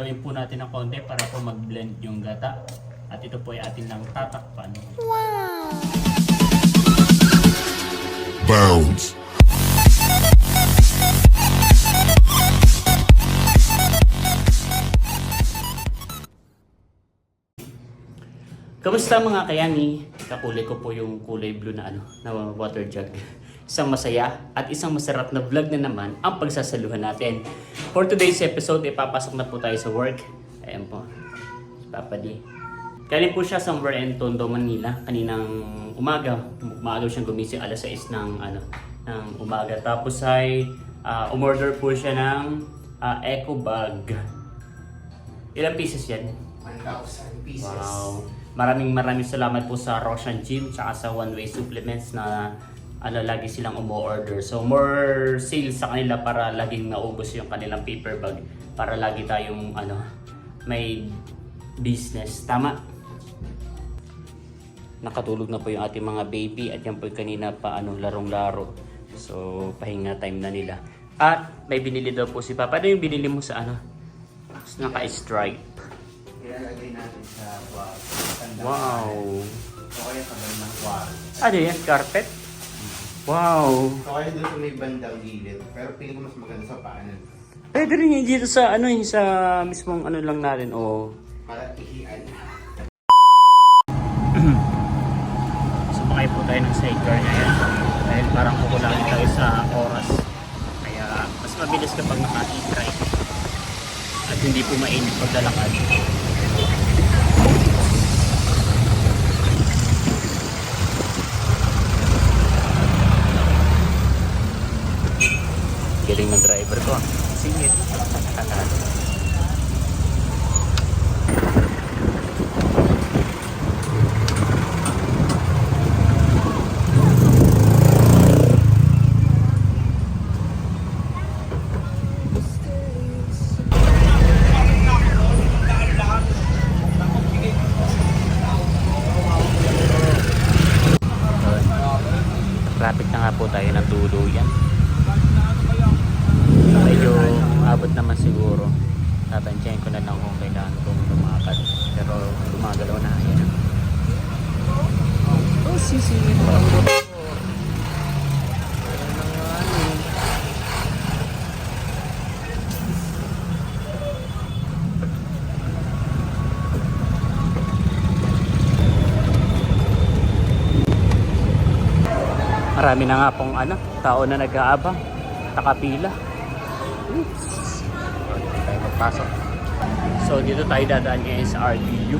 Papaluin po natin ng konti para po mag-blend yung gata. At ito po ay atin lang tatakpan. Wow! Bounce. Kamusta mga kayani? Kakulay ko po yung kulay blue na na water jug. Isang masaya at isang masarap na vlog na naman ang pagsasaluhan natin. For today's episode, ipapasok na po tayo sa work. Ayan po, si Papa D. Galing po siya somewhere in Tondo, Manila. Kaninang umaga siyang gumising alas 6 ng umaga. Tapos ay umorder po siya ng eco bag. Ilang pieces yan? 1,000 pieces. Wow. Maraming salamat po sa Roshan Gym tsaka sa One Way Supplements na lagi silang umo-order. So more sales sa kanila para laging naubos yung kanilang paper bag para lagi tayong may business. Tama? Nakatulog na po yung ating mga baby at yan po kanina pa larong-laro. So pahinga time na nila. At may binili daw po si Papa. Ano yung binili mo sa naka-stripe? Ilalagay natin sa Wow! So kaya sabay ng wall. Ano yan? Carpet? Wow! So kaya doon sa may bandang gilid. Pero piling ko mas maganda sa paanan. Pwede rin yung dito sa sa mismong lang natin Para ihian. Sumakay po tayo ng sidecar ngayon dahil parang kukulangin tayo sa oras. Kaya mas mabilis kapag naka-e-drive at hindi po mainit paglalakad. Galing ng driver ko. Singit. Traffic na nga po tayo ng tuluyan. Medyo abot naman siguro. Tatansyahin ko na lang kung kailangan kong lumakad. Pero gumagalaw na. Ayan. Oh, sisi. Marami na nga pong tao na nag-aabang. Nakapila. Tayo magpasok. So dito tayo dadaan ngayon sa RDU.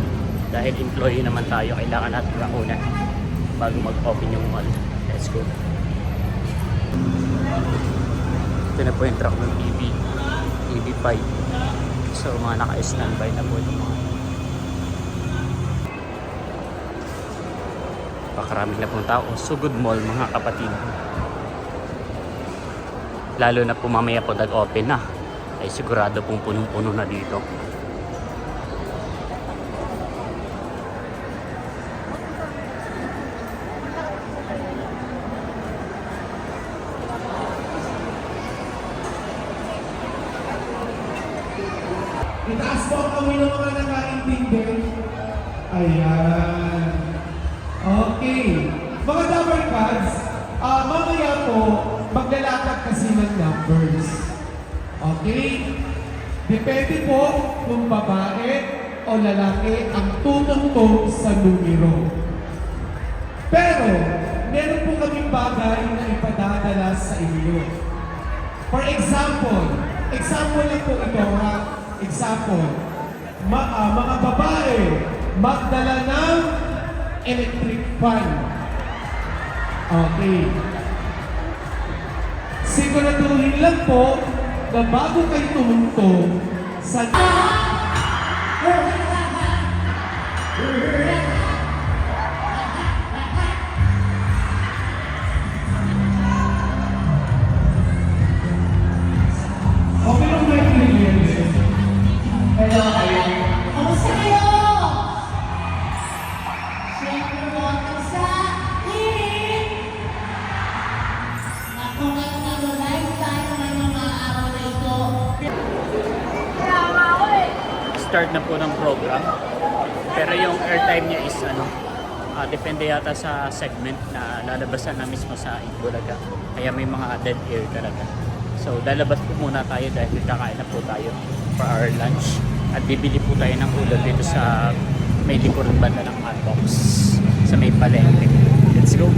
Dahil employee naman tayo, kailangan natin makunan bago mag-open yung mall. Let's go. Ito na po yung truck ng EV5. So mga naka-standby na po yung mga pakarami na pong tao. Sugod Mall mga kapatid. Lalo na po mamaya po nag-open na. Ay sigurado pong punong-puno na dito. Itaas po ang kami ng mga nakaintindi. Ayan. Okay. Mga number cards, mamaya po, maglalatag kasi ng numbers. Okay? Depende po kung babae o lalaki ang tutungtong sa numero. Pero, meron po kaming bagay na ipadadala sa inyo. For example lang po ito ha. Example, mga babae, magdala ng electric fan. Okay. Siguraduhin lang po na bago kayo tumungtong sa... Okay lang ba yung pinigyan? Hello, kayo. Kamusta kayo? Siyempre mo ang sa hirit. Ako ngayon nag-live tayo ng mga araw na ito. Kaya nga ako eh. mag-start na po ng program. Pero yung airtime niya is depende yata sa segment na lalabasan na mismo sa Itbulaga. Kaya may mga dead air talaga. So lalabas po muna tayo dahil kakain na po tayo for our lunch. At bibili po tayo ng ulam dito sa may likuran banda ng hotbox sa may palengke. Let's go!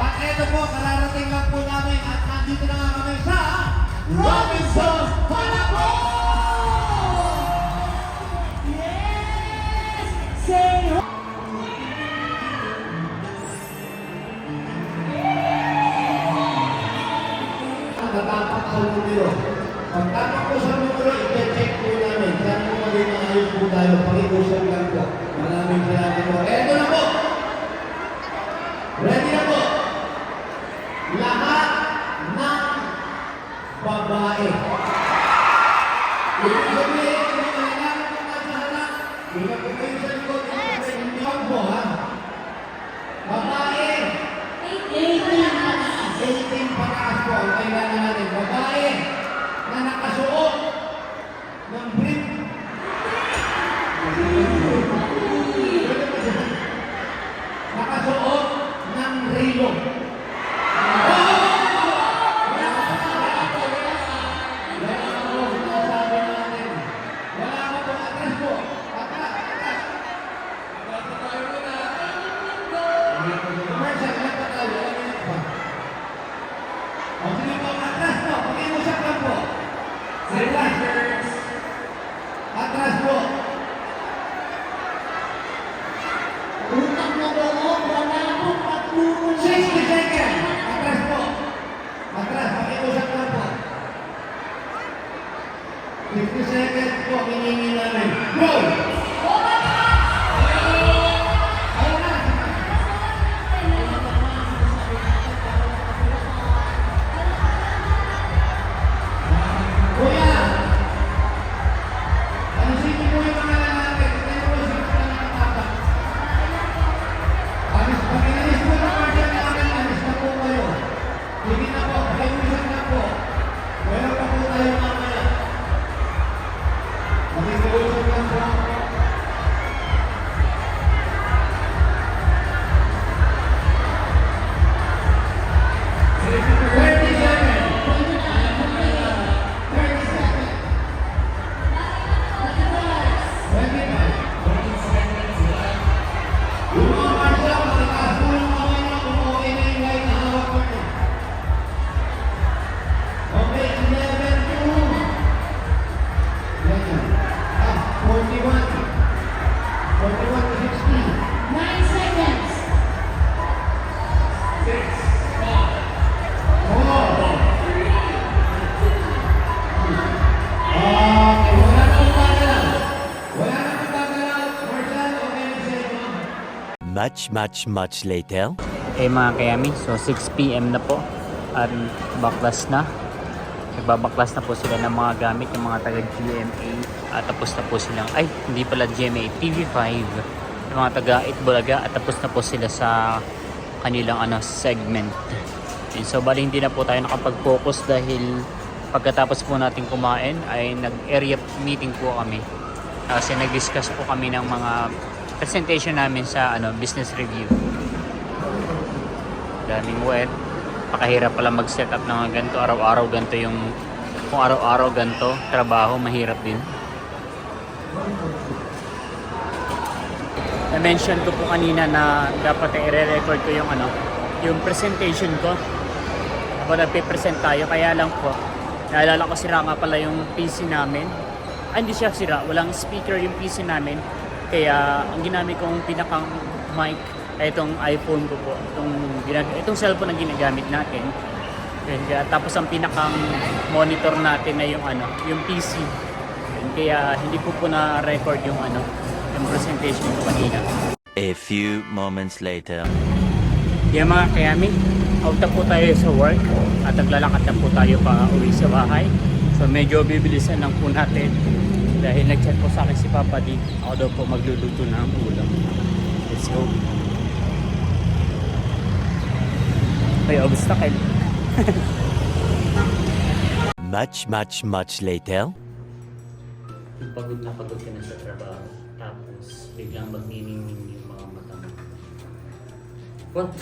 At eto po, kararating lang po namin at nandito na nga kami sa Robinson Palabok! Yes! Say ho! Natapak ang numero. Pagtapak po sa numero, i-check po namin. Sana po maging maayos po tayo. Pag-iusap lang po. Maraming salamat po. Eto na po! Ready na po! Lahat ng babae. Ibig sabihin, kung mga lalaki po nasa harap, ibig po kayo sa likod, hindi po ha. Babae, 18 pataas po ang kailangan natin. Babae na nakasuot ng brief. Nakasuot ng relo. Atras po. Utang na loob, wala akong patlulong. 60 seconds. Atras po. Atras, pakiusap lang po. 50 seconds po, hiningi namin. Go! Ayun na. Kuya! Alisin po yung mga lalaki. Kaya po sila sa mga tata. Pag inalis po ng martial namin, alis na po kayo. Sige na po, pakiusap na po. Meron pa po tayo mamaya. Pakiusap lang po. Much later. Mga kayami, so 6 PM na po at baklas na. Nagbabaklas na po sila ng mga gamit ng mga taga GMA at tapos na po silang, hindi pala GMA, TV5 yung mga taga Itbulaga at tapos na po sila sa kanilang segment. And so bali hindi na po tayo nakapag-focus dahil pagkatapos po natin kumain ay nag-area meeting po kami kasi nag-discuss po kami ng mga presentation namin sa business review. Daming wet. Pakahirap pala mag-set up ng ganito. Araw-araw ganito yung... Kung araw-araw ganito, trabaho, mahirap din. Na-mention ko po kanina na dapat i-re-record ko yung presentation ko. Habang nagpe-present tayo, kaya lang po, naalala ko sira nga pala yung PC namin. Hindi siya sira, walang speaker yung PC namin. Kaya ang ginamit kong pinakang mic ay itong iPhone ko po. Itong cellphone na ginagamit natin. Kaya, tapos ang pinakang monitor natin na yung PC. Kaya hindi po na-record yung presentation ko kanina. A few moments later. Yung mga kayami, out na po tayo sa work at naglalakad na po tayo pa uwi sa bahay. So medyo bibilisan lang po natin dahil nag-chat po sa akin si Papa D. Ako daw po magluluto ng ulam. Let's go. may obstacle. Much later. Pagod na pagod ka na sa trabaho. Tapos biglang magniningning yung mga mata mo. What?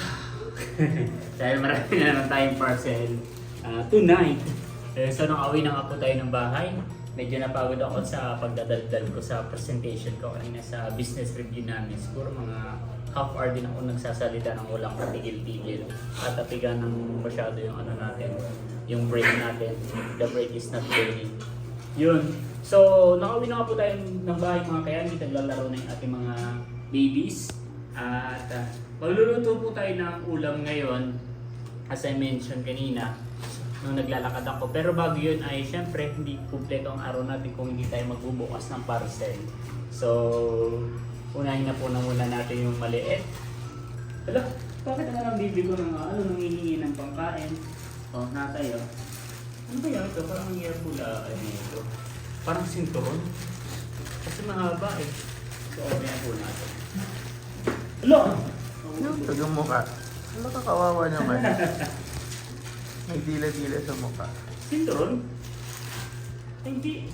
Dahil marami na naman tayong parcel tonight. So nung awi na nga po tayo ng bahay, medyo napagod ako sa pagdadaldal ko sa presentation ko kanina sa business review namin. Siguro mga half hour din ako nagsasalita ng walang katigil-tigil. At tapigan ng masyado yung ano natin, yung break natin. The break is not breaking. Yun. So, nakauwi na nga po tayo ng bahay mga kaya. Hindi naglalaro na yung ating mga babies. At magluluto po tayo ng ulam ngayon. As I mentioned kanina, nung naglalakad ako. Pero bago yun ay syempre hindi kumpleto ang araw natin kung hindi tayo magbubukas ng parcel. So, unahin na po na muna natin yung maliit. Hala, bakit naman ang bibi ko ng nangihingi ng pangkain? Oh, natay oh. Ano ba yan ito? Parang ang hirap pula. Ano ito? Parang sinturon. Kasi mahaba eh. So, okay po natin. Hala! Tagang mukha. Ano ka kawawa naman? May dila-dila sa mukha. Sinturon? Hindi.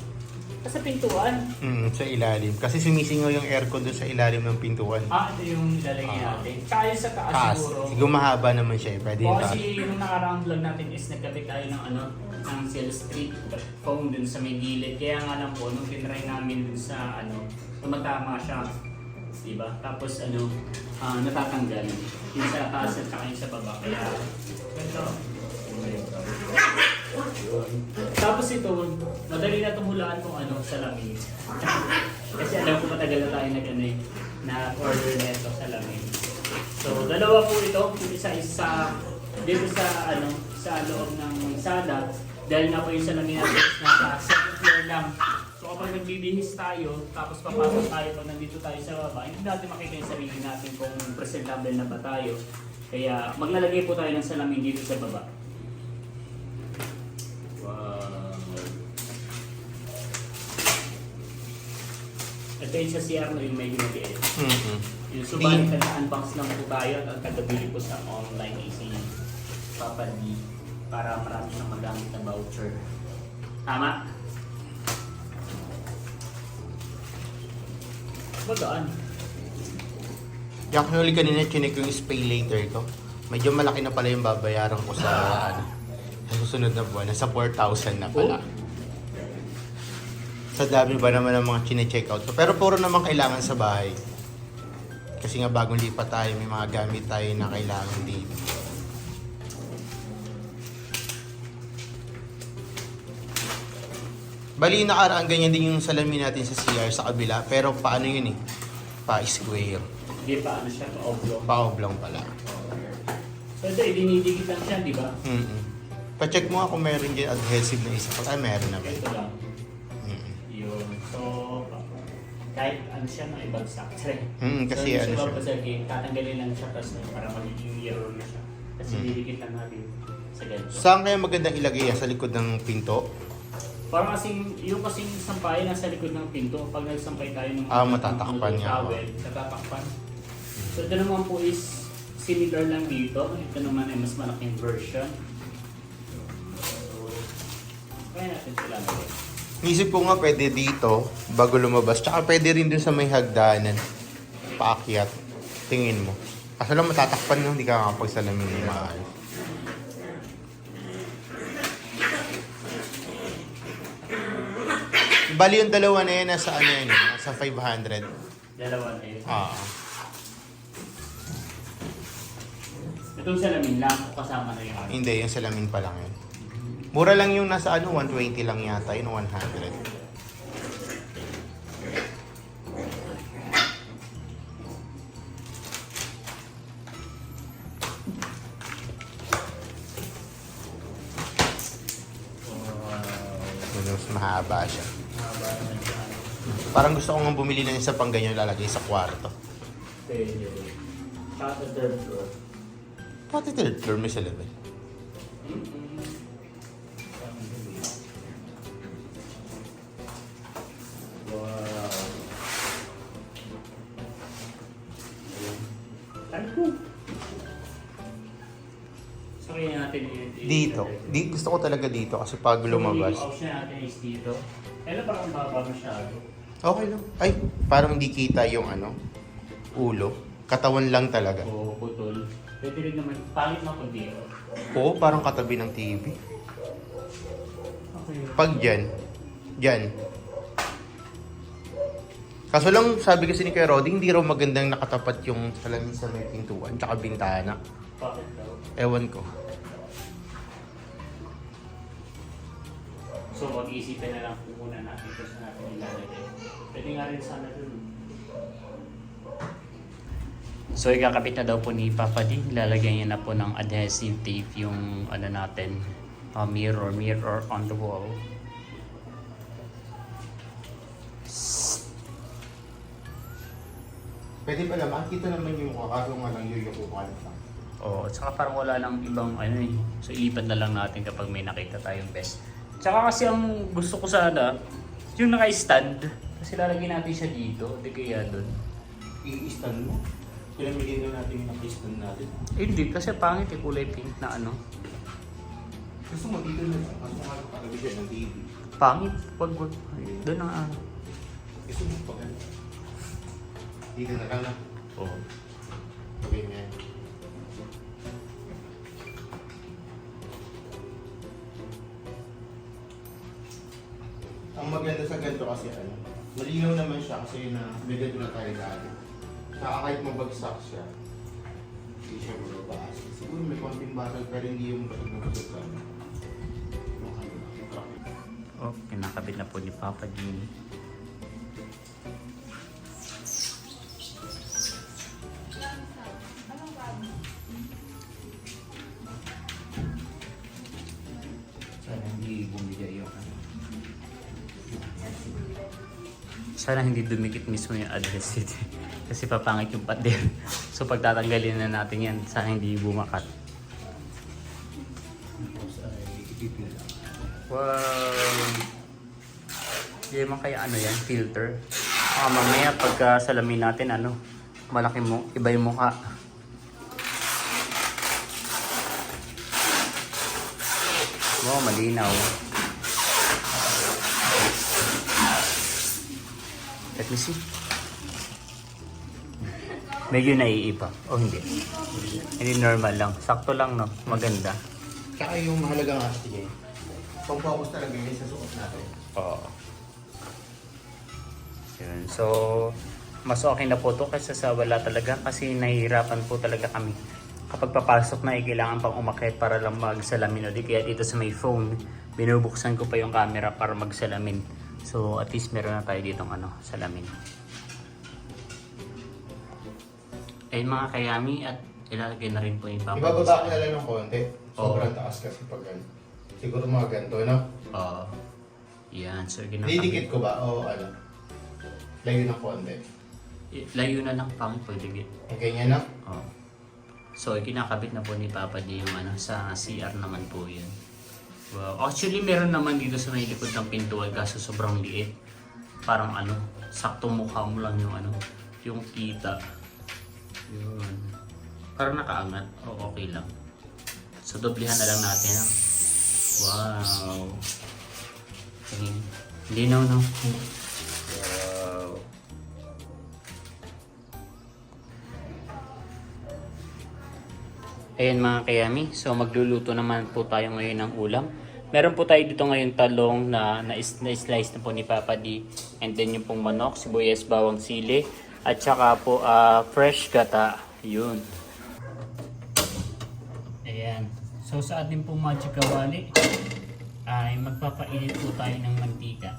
Sa pintuan. Sa ilalim. Kasi sumisingaw yung aircon doon sa ilalim ng pintuan. Ito yung ilalagay natin. Tsaka yung sa taas Taas. siguro. Siguro mahaba naman siya. Pwede O yung taas. kasi yung nakaraang vlog natin is nagkabit tayo ng ng cell strip phone dun sa may gilid. Kaya nga lang po, nung tinry namin dun sa tumatama siya. Diba? Tapos natatanggal. Yung sa taas at saka yung sa baba. Kaya, ito. Tapos ito, madali na tumulaan kung salamin. Kasi alam ko matagal na tayo na-order na ito salamin. So, dalawa po ito. Yung isa dito sa loob ng sala. Dahil nga po yung salamin natin is nasa second floor lang. So, kapag nagbibihis tayo, tapos papasok tayo pag nandito tayo sa baba, hindi natin makikita yung sarili natin kung presentable na ba tayo. Kaya, maglalagay po tayo ng salamin dito sa baba. Ito yung sa CR na yung medyo maliit. Yung subalit nag-unbox lang po tayo at ang tagabili po sa online is si Papa D para marami siyang magamit na voucher. Tama? Magaan. Actually kanina chinek yung pay later ko. Medyo malaki na pala yung babayaran ko sa sa susunod na buwan. Nasa 4,000 na pala. Sa dami ba naman ng mga chine-check out ko. Pero puro naman kailangan sa bahay. Kasi nga bagong lipat tayo, may mga gamit tayo na kailangan dito. Bali yung nakaraan ganyan din yung salamin natin sa CR sa kabila. Pero paano yun eh? Pa-square. Hindi pa siya, pa-oblong. Pa-oblong pala. So ito, dinidikit lang siya, di ba? Pa-check mo nga kung meron dyan adhesive na isa. Meron na ba? Ito lang. Yun. So, kahit siya na ibagsak. Kasi so, siya. tatanggalin lang siya tapos para magiging mirror na siya. Kasi didikit lang natin sa ganito. Saan kaya magandang ilagay yan? Sa likod ng pinto? Parang yung kasing sampayan nasa likod ng pinto. Pag nagsampay tayo ng matatakpan niya. towel, natatakpan. So ito naman po is similar lang dito. Ito naman ay mas malaking version. So, kaya natin sila natin. Isip ko nga pwede dito bago lumabas. Tsaka pwede rin dun sa may hagdanan. Paakyat. Tingin mo. Kaso lang matatakpan nung hindi ka makapagsalamin ng maayos. Bali yung dalawa na yan nasa nasa 500. Dalawa na yun. Itong salamin lang o kasama na yung Hindi, yung salamin pa lang yun. Mura lang yung nasa 120 lang yata, yun 100. Mas mahaba siya. Parang gusto ko nga bumili ng isa pang ganyan lalagay sa kwarto. Pwede. Tsaka sa third floor. Pati third floor may salamin. Wow. Ano po? So, papasukin natin Dito. Gusto ko talaga dito kasi pag lumabas. So, yung option natin is dito. Pero parang baba masyado. Okay lang. Ay, parang hindi kita yung ulo. Katawan lang talaga. O putol. Pwede rin naman, pangit na kung dito. Oo, parang katabi ng TV. Okay. Pag dyan. Kaso lang, sabi kasi ni Kuya Roddy, hindi raw magandang nakatapat yung salamin sa may pintuan, tsaka bintana. Bakit daw? Ewan ko. So mag-iisipin na lang kung muna natin kung saan natin ilalagay. Pwede nga rin sana dun. So ikakapit na daw po ni Papa D. Lalagyan niya na po ng adhesive tape yung natin, mirror on the wall. Pwede pala, makikita naman yung mukha, kaso nga lang yung mukha lang. Oo, at saka parang wala lang ibang So ilipat na lang natin kapag may nakita tayong best. Tsaka kasi ang gusto ko sana, yung naka-stand. Kasi lalagyan natin siya dito, di kaya doon. I-stand mo? Pinamigyan na natin yung naka-stand natin. Hindi, kasi pangit kulay pink na Gusto mo dito na lang, kaso nga katabi siya ng TV. Pangit, wag. Doon ang Gusto mo pa dito na lang na. Oo. Okay na yan. Ang maganda sa ganito kasi malinaw naman siya kasi may ganito na tayo dati. Saka kahit mabagsak siya, hindi siya mababaas. Siguro may konting basag pero hindi yung basag sa Oh, pinakabit na po ni Papa D. Sana hindi bumigay yung Sana hindi dumikit mismo yung adhesive. Kasi papangit yung pader. So pag tatanggalin na natin yan, sana hindi bumakat. Wow! Hindi naman kaya yan, filter. Mamaya pagka salamin natin, malaki mo, iba yung mukha. Wow, malinaw. Let me see. Medyo naiiba. O hindi. Hindi normal lang. Sakto lang, no? Maganda. Tsaka yung mahalaga nga sige, pang-focus talaga yun sa suot natin. Oo. Yun. So, mas okay na po to kaysa sa wala talaga kasi nahihirapan po talaga kami. Kapag papasok na, kailangan pang umakyat para lang magsalamin. O di kaya dito sa may phone, binubuksan ko pa yung camera para magsalamin. So, at least meron na tayo ditong salamin. Ayun mga kayami at ilalagay na rin po yung Papa. Ibababa ko na lang ng konti. Sobrang taas kasi pag siguro mga ganito, no? Oo. Yan. So, ginagawa. Didikit ko ba? O layo ng konti. Layo na lang pang pwede. Ganyan na? Oo. So, kinakabit na po ni Papa D yung sa CR naman po yan. Wow. Actually, meron naman dito sa may likod ng pintuan kaso sobrang liit. Parang saktong mukha mo lang yung kita. Yun. Parang nakaangat. O, okay lang. So, doblihan na lang natin. Wow. Linaw, no? Wow. Ayan mga kayami, so magluluto naman po tayo ngayon ng ulam. Meron po tayo dito ngayon talong na slice na po ni Papa D. And then yung pong manok, sibuyas, bawang sili. At saka po fresh gata. Yun. Ayan. So sa ating pong magic kawali, ay magpapainit po tayo ng mantika.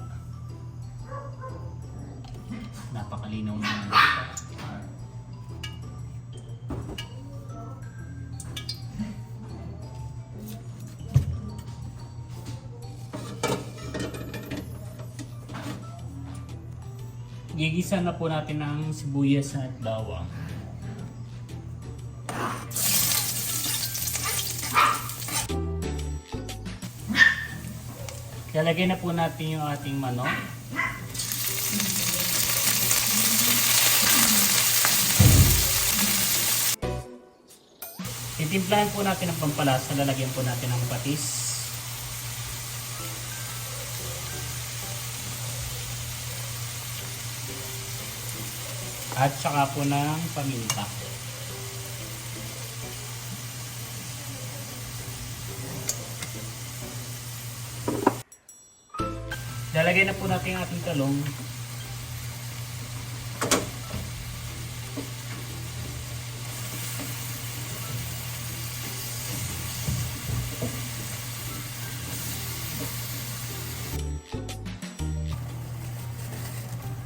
Napakalinaw ng mantika. Gigisa na po natin ng sibuyas at bawang. Lalagay na po natin yung ating manok. Titimplahan po natin ang pampalasa, lalagyan po natin ng patis. At saka po ng paminta. Lalagay na po natin ang ating talong.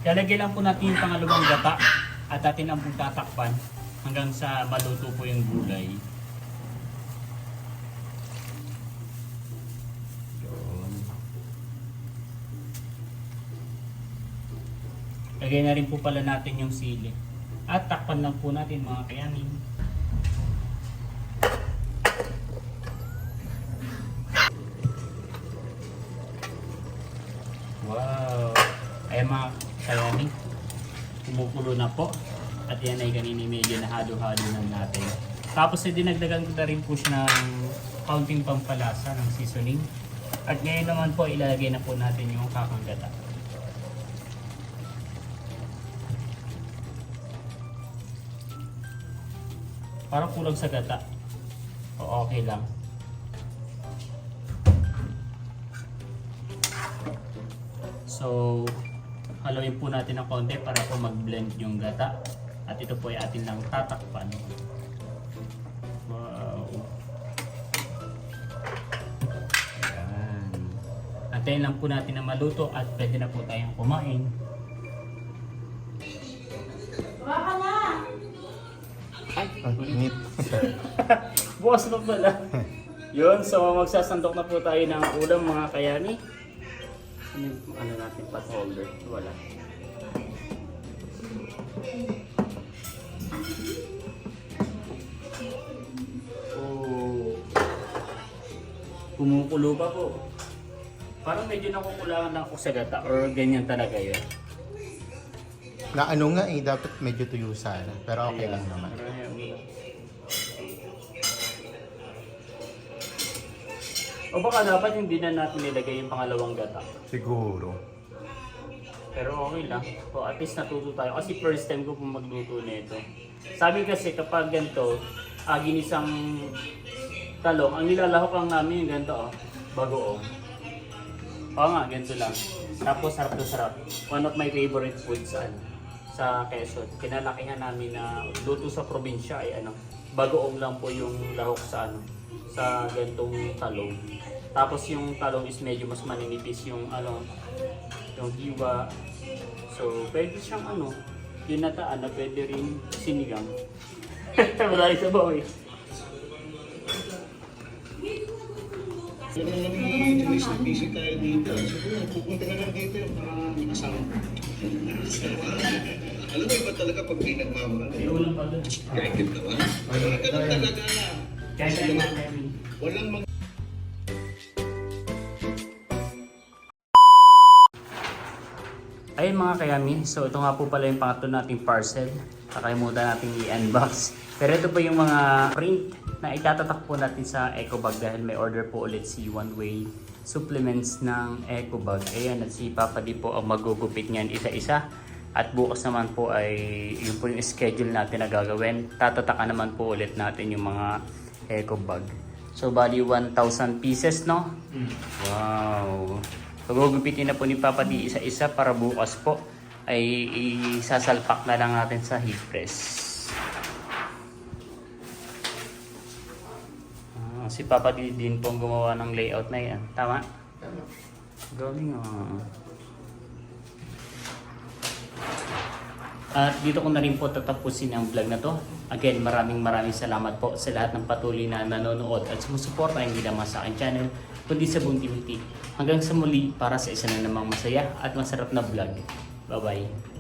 Lalagay lang po natin yung pangalawang gata at atin ang pong tatakpan hanggang sa maluto po yung gulay. Yun. Lagay na rin po pala natin yung sili. At takpan lang po natin mga kayanin. Wow! Ay mga kayanin, kumukulo na po. At yan ay kanini medyo nahalo-halo na natin. Tapos ay dinagdagan ko na rin po siya ng kaunting pampalasa ng seasoning. At ngayon naman po ilalagay na po natin yung kakanggata. Parang kulang sa gata. O okay lang. So, haluin po natin ng konti para po mag-blend yung gata. At ito po ay atin lang tatakpan. Wow. Ayan. Antayin lang po natin na maluto at pwede na po tayong kumain. Baka na! Ay, ang init. Bukas pa pala. Yun, so magsasandok na po tayo ng ulam mga kayani. Ano natin, pot holder? Wala. Oh. Kumukulo pa po. Parang medyo nakukulangan ako sa gata or ganyan talaga yun. Na ano nga eh, dapat medyo tuyo sana. Pero okay lang naman. O baka dapat hindi na natin nilagay yung pangalawang gata. Siguro. Pero okay lang. So at least natuto tayo. Kasi first time ko pong magluto nito. Sabi kasi kapag ganito, ginisang talong, ang nilalahok lang namin yung ganito, bagoong. Oo nga, ganito lang. Tapos sarap na sarap. One of my favorite foods sa Quezon. Kinalakihan namin na luto sa probinsya ay bagoong lang po yung lahok sa gantong talong. Tapos yung talong is medyo mas maninipis yung yung hiwa. So pwede siyang ginataan na pwede rin sinigang. Wala isa ba eh. Busy tayo dito. Siguro, pupunta ka lang dito yung mga kasama. Alam mo, iba talaga pag may nagmamahal. Ulam pa doon. Kahit kita ba? Ganun talaga na. Kaya tayo mga Kevin. Walang mga... Ayun mga kayami, so ito nga po pala yung pangatlo nating parcel. Nakalimutan natin i-unbox. Pero ito po yung mga print na itatatak po natin sa Ecobag dahil may order po ulit si One Way supplements ng Ecobag. Ayan, at si Papa D po ang magugupit niyan isa-isa. At bukas naman po ay yun po yung schedule natin na gagawin. Tatatakan naman po ulit natin yung mga Ecobag. So bali 1,000 pieces, no? Wow! So gugupitin na po ni Papa D isa-isa para bukas po ay isasalpak na lang natin sa heat press. Si Papa D din po gumawa ng layout na yan. Tama? Tama. Galing At dito ko na rin po tatapusin ang vlog na to. Again, maraming salamat po sa lahat ng patuloy na nanonood at sumusuporta hindi lamang sa aking channel, kundi sa Buong TV. Hanggang sa muli para sa isa na namang masaya at masarap na vlog. Bye-bye.